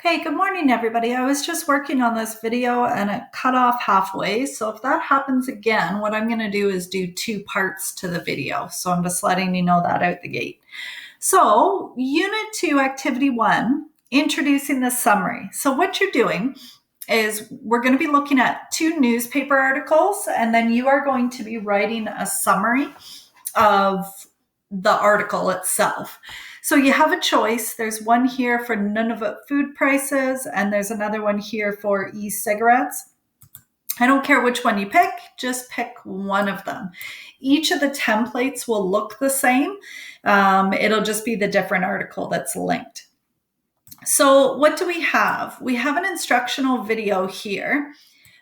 Okay, good morning, everybody. I was just working on this video and it cut off halfway. So if that happens again, what I'm going to do is do two parts to the video. So I'm just letting you know that out the gate. So Unit 2, Activity 1, introducing the summary. So what you're doing is we're going to be looking at two newspaper articles, and then you are going to be writing a summary of the article itself. So you have a choice. There's one here for Nunavut food prices, and there's another one here for e-cigarettes. I don't care which one you pick, just pick one of them. Each of the templates will look the same. It'll just be the different article that's linked. So what do we have? We have an instructional video here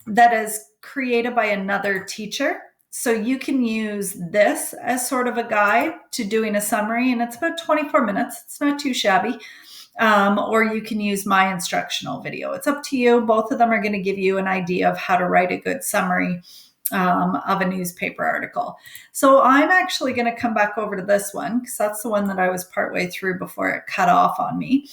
that is created by another teacher. So you can use this as sort of a guide to doing a summary, and it's about 24 minutes. It's not too shabby. Or you can use my instructional video. It's up to you. Both of them are going to give you an idea of how to write a good summary of a newspaper article. So I'm actually going to come back over to this one because that's the one that I was partway through before it cut off on me.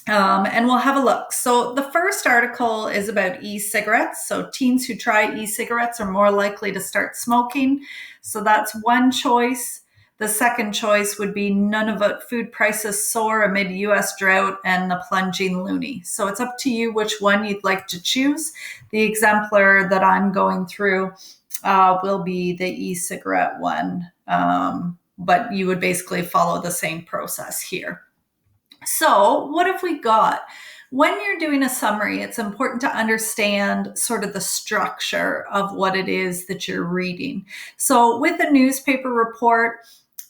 And we'll have a look. So the first article is about e-cigarettes. So teens who try e-cigarettes are more likely to start smoking. So that's one choice. The second choice would be Nunavut food prices soar amid U.S. drought and the plunging loonie. So it's up to you which one you'd like to choose. The exemplar that I'm going through will be the e-cigarette one, but you would basically follow the same process here. So what have we got? When you're doing a summary, it's important to understand sort of the structure of what it is that you're reading. So with a newspaper report,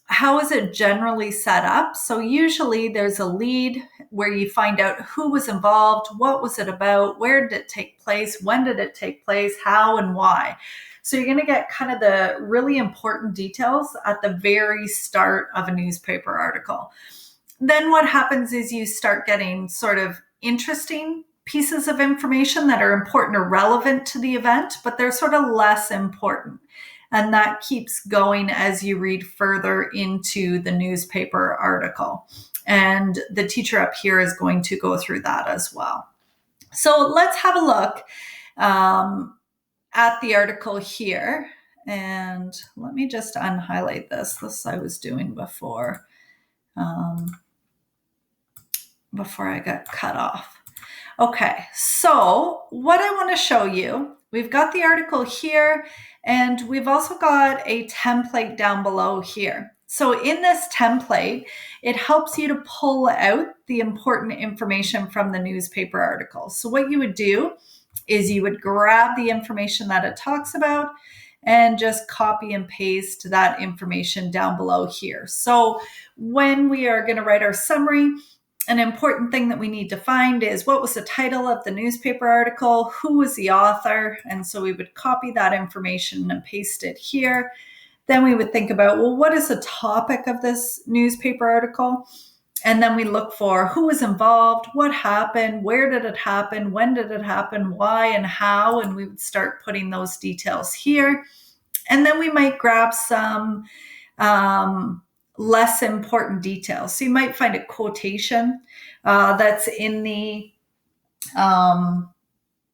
how is it generally set up? So usually there's a lead where you find out who was involved, what was it about, where did it take place, when did it take place, how and why. So you're going to get kind of the really important details at the very start of a newspaper article. Then what happens is you start getting sort of interesting pieces of information that are important or relevant to the event, but they're sort of less important. And that keeps going as you read further into the newspaper article. And the teacher up here is going to go through that as well. So let's have a look at the article here. And let me just unhighlight this. This I was doing before I got cut off. Okay, so what I want to show you, we've got the article here, and we've also got a template down below here. So in this template, it helps you to pull out the important information from the newspaper article. So what you would do is you would grab the information that it talks about and just copy and paste that information down below here. So when we are going to write our summary, an important thing that we need to find is what was the title of the newspaper article, who was the author, and so we would copy that information and paste it here. Then we would think about, well, what is the topic of this newspaper article? And then we look for who was involved, what happened, where did it happen, when did it happen, why and how, and we would start putting those details here. And then we might grab some less important details. So you might find a quotation that's in the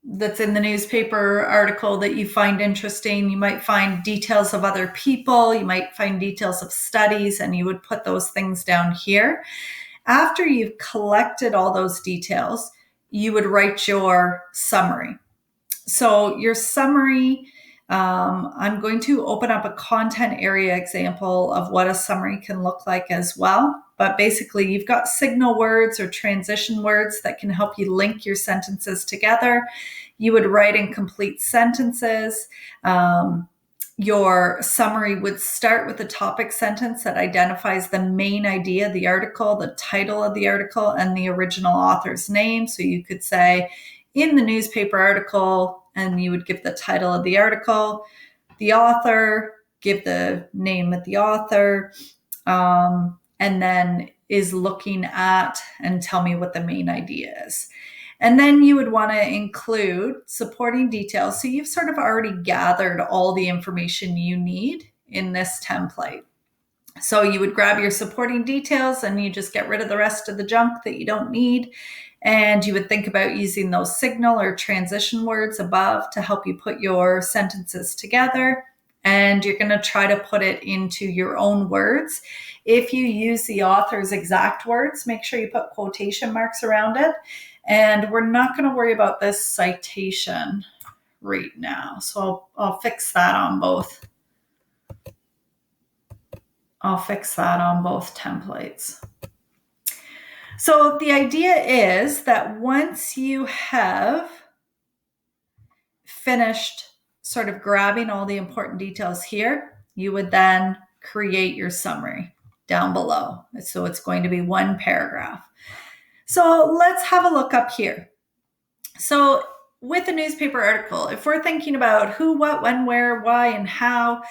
newspaper article that you find interesting. You might find details of other people. You might find details of studies, and you would put those things down here. After you've collected all those details, you would write your summary. So your summary, I'm going to open up a content area example of what a summary can look like as well. But basically, you've got signal words or transition words that can help you link your sentences together. You would write in complete sentences. Your summary would start with a topic sentence that identifies the main idea of the article, the title of the article, and the original author's name. So you could say, in the newspaper article, and you would give the title of the article, the author, give the name of the author, and then is looking at and tell me what the main idea is. And then you would want to include supporting details. So you've sort of already gathered all the information you need in this template. So you would grab your supporting details and you just get rid of the rest of the junk that you don't need. And you would think about using those signal or transition words above to help you put your sentences together. And you're going to try to put it into your own words. If you use the author's exact words, make sure you put quotation marks around it. And we're not going to worry about this citation right now. So I'll fix that on both. I'll fix that on both templates. So the idea is that once you have finished sort of grabbing all the important details here, you would then create your summary down below. So it's going to be one paragraph. So let's have a look up here. So with a newspaper article, if we're thinking about who, what, when, where, why, and how,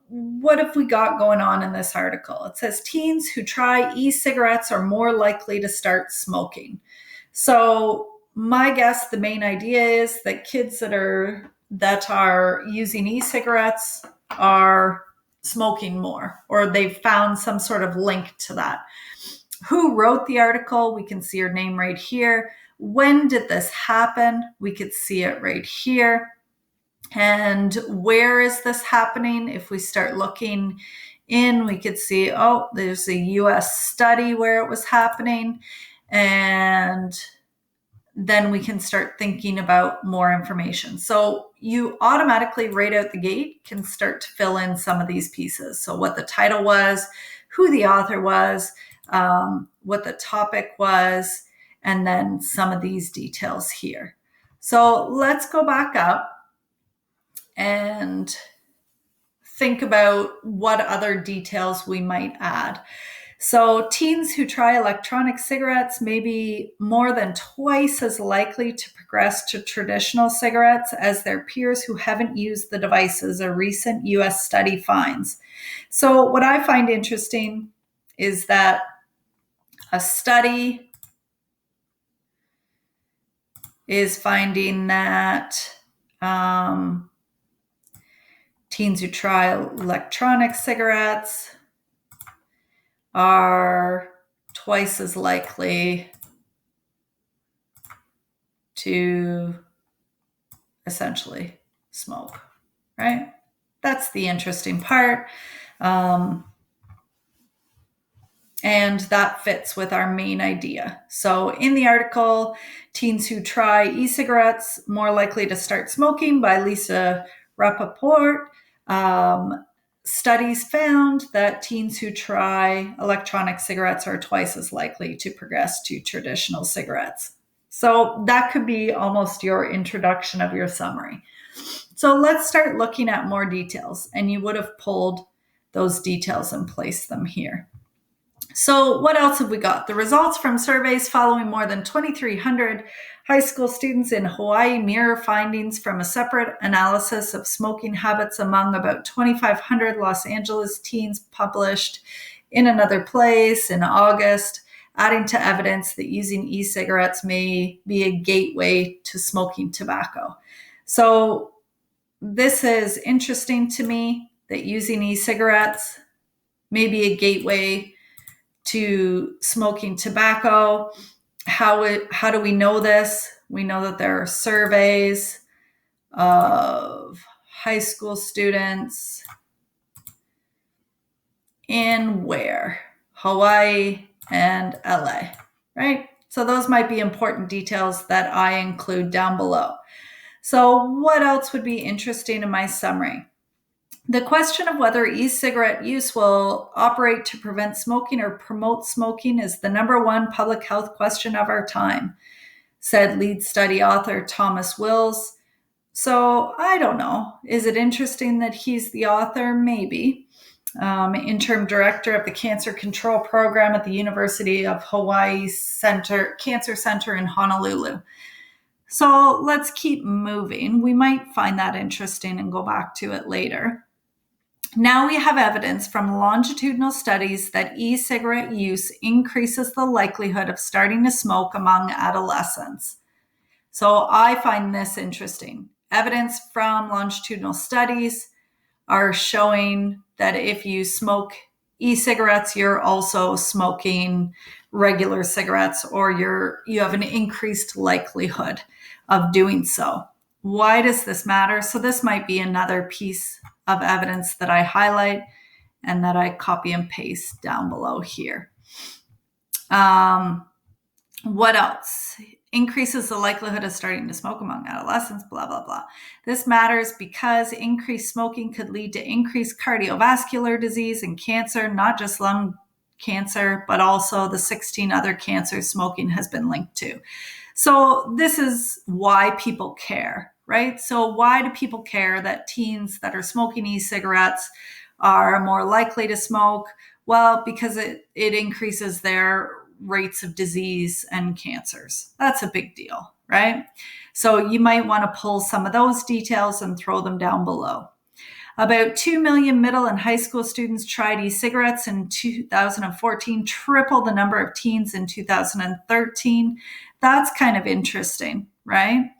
what have we got going on in this article? It says teens who try e-cigarettes are more likely to start smoking. So my guess, the main idea is that kids that are using e-cigarettes are smoking more, or they've found some sort of link to that. Who wrote the article? We can see her name right here. When did this happen? We could see it right here. And where is this happening? If we start looking in, we could see, oh, there's a US study where it was happening. And then we can start thinking about more information. So you automatically right out the gate can start to fill in some of these pieces. So what the title was, who the author was, what the topic was, and then some of these details here. So let's go back up and think about what other details we might add. So teens who try electronic cigarettes may be more than twice as likely to progress to traditional cigarettes as their peers who haven't used the devices, a recent US study finds. So what I find interesting is that a study is finding that teens who try electronic cigarettes are twice as likely to essentially smoke, right? That's the interesting part. And that fits with our main idea. So in the article, Teens Who Try E-Cigarettes More Likely to Start Smoking by Lisa Rappaport, studies found that teens who try electronic cigarettes are twice as likely to progress to traditional cigarettes. So that could be almost your introduction of your summary. So let's start looking at more details, and you would have pulled those details and placed them here. So what else have we got? The results from surveys following more than 2,300 high school students in Hawaii mirror findings from a separate analysis of smoking habits among about 2,500 Los Angeles teens published in another place in August, adding to evidence that using e-cigarettes may be a gateway to smoking tobacco. So this is interesting to me, that using e-cigarettes may be a gateway to smoking tobacco. How do we know this? We know that there are surveys of high school students in where? Hawaii and LA, right? So those might be important details that I include down below. So what else would be interesting in my summary? The question of whether e-cigarette use will operate to prevent smoking or promote smoking is the number one public health question of our time, said lead study author Thomas Wills. So I don't know. Is it interesting that he's the author? Maybe. Interim director of the Cancer Control Program at the University of Hawaii Cancer Center in Honolulu. So let's keep moving. We might find that interesting and go back to it later. Now we have evidence from longitudinal studies that e-cigarette use increases the likelihood of starting to smoke among adolescents. So I find this interesting. Evidence from longitudinal studies are showing that if you smoke e-cigarettes, you're also smoking regular cigarettes, or you have an increased likelihood of doing so. Why does this matter? So this might be another piece of evidence that I highlight and that I copy and paste down below here. What else? Increases the likelihood of starting to smoke among adolescents, blah, blah, blah. This matters because increased smoking could lead to increased cardiovascular disease and cancer, not just lung cancer, but also the 16 other cancers smoking has been linked to. So this is why people care, right? So why do people care that teens that are smoking e-cigarettes are more likely to smoke? Well, because it increases their rates of disease and cancers. That's a big deal, right? So you might want to pull some of those details and throw them down below. About 2 million middle and high school students tried e-cigarettes in 2014, triple the number of teens in 2013. That's kind of interesting, right?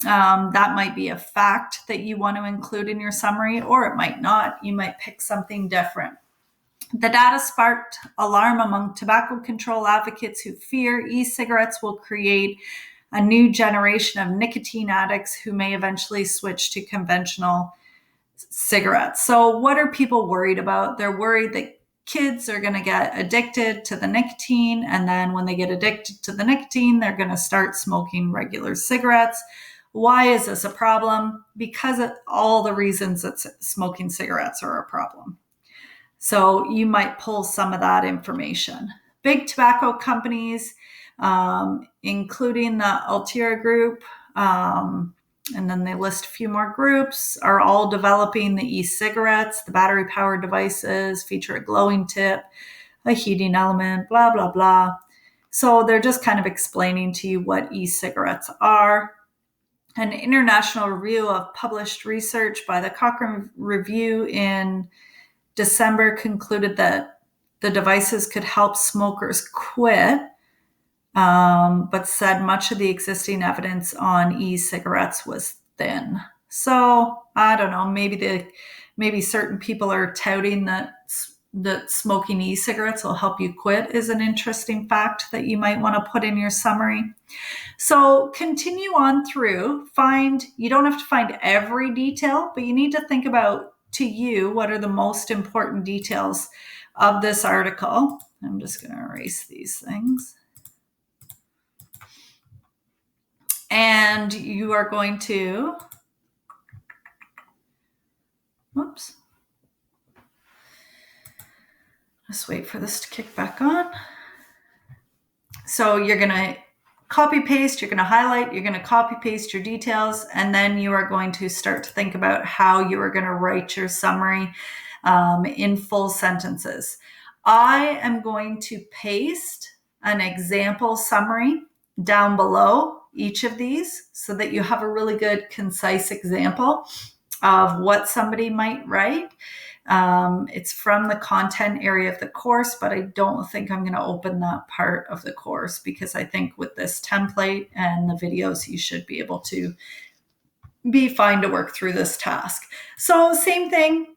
That might be a fact that you want to include in your summary, or it might not. You might pick something different. The data sparked alarm among tobacco control advocates who fear e-cigarettes will create a new generation of nicotine addicts who may eventually switch to conventional cigarettes. So what are people worried about? They're worried that kids are going to get addicted to the nicotine, and then when they get addicted to the nicotine, they're going to start smoking regular cigarettes. Why is this a problem? Because of all the reasons that smoking cigarettes are a problem. So you might pull some of that information. Big tobacco companies, including the Altria Group, and then they list a few more groups, are all developing the e-cigarettes. The battery-powered devices feature a glowing tip, a heating element, blah, blah, blah. So they're just kind of explaining to you what e-cigarettes are. An international review of published research by the Cochrane Review in December concluded that the devices could help smokers quit, but said much of the existing evidence on e-cigarettes was thin. So I don't know, maybe certain people are touting that smoking e-cigarettes will help you quit is an interesting fact that you might want to put in your summary. So continue on through. You don't have to find every detail, but you need to think about, to you, what are the most important details of this article. I'm just going to erase these things. And you are going to, just wait for this to kick back on. So you're going to copy paste, you're going to highlight, you're going to copy paste your details, and then you are going to start to think about how you are going to write your summary in full sentences. I am going to paste an example summary down below each of these so that you have a really good, concise example of what somebody might write. It's from the content area of the course, but I don't think I'm going to open that part of the course because I think with this template and the videos, you should be able to be fine to work through this task. So same thing.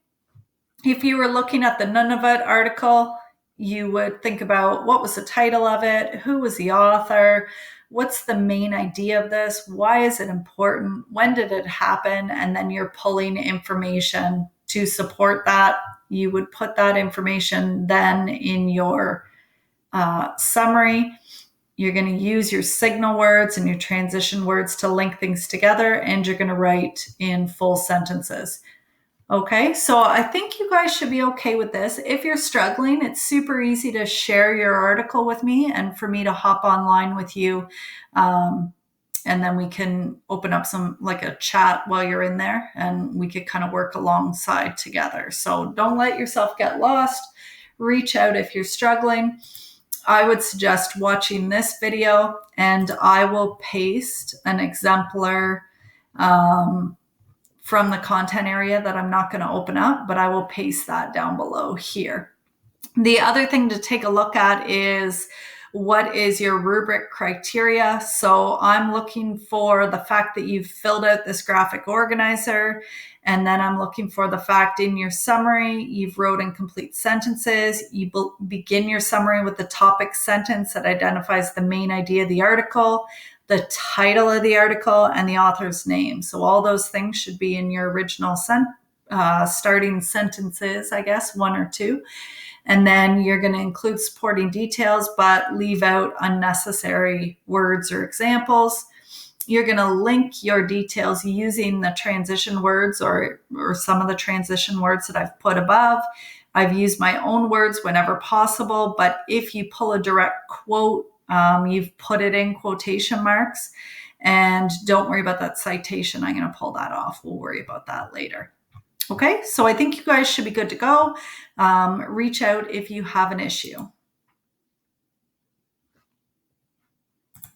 If you were looking at the Nunavut article, you would think about what was the title of it, who was the author, what's the main idea of this, why is it important, when did it happen, and then you're pulling information to support that. You would put that information then in your summary. You're going to use your signal words and your transition words to link things together, and you're going to write in full sentences. Okay, so I think you guys should be okay with this. If you're struggling, it's super easy to share your article with me and for me to hop online with you. And then we can open up like a chat while you're in there, and we could kind of work alongside together. So don't let yourself get lost. Reach out if you're struggling. I would suggest watching this video, and I will paste an exemplar from the content area that I'm not going to open up, but I will paste that down below here. The other thing to take a look at is What is your rubric criteria? So I'm looking for the fact that you've filled out this graphic organizer, and then I'm looking for the fact in your summary, you've wrote in complete sentences. You begin your summary with the topic sentence that identifies the main idea of the article, the title of the article, and the author's name. So all those things should be in your original starting sentences, I guess, one or two. And then you're going to include supporting details, but leave out unnecessary words or examples. You're going to link your details using the transition words or some of the transition words that I've put above. I've used my own words whenever possible, but if you pull a direct quote, you've put it in quotation marks. And don't worry about that citation. I'm going to pull that off. We'll worry about that later. Okay, so I think you guys should be good to go. Reach out if you have an issue.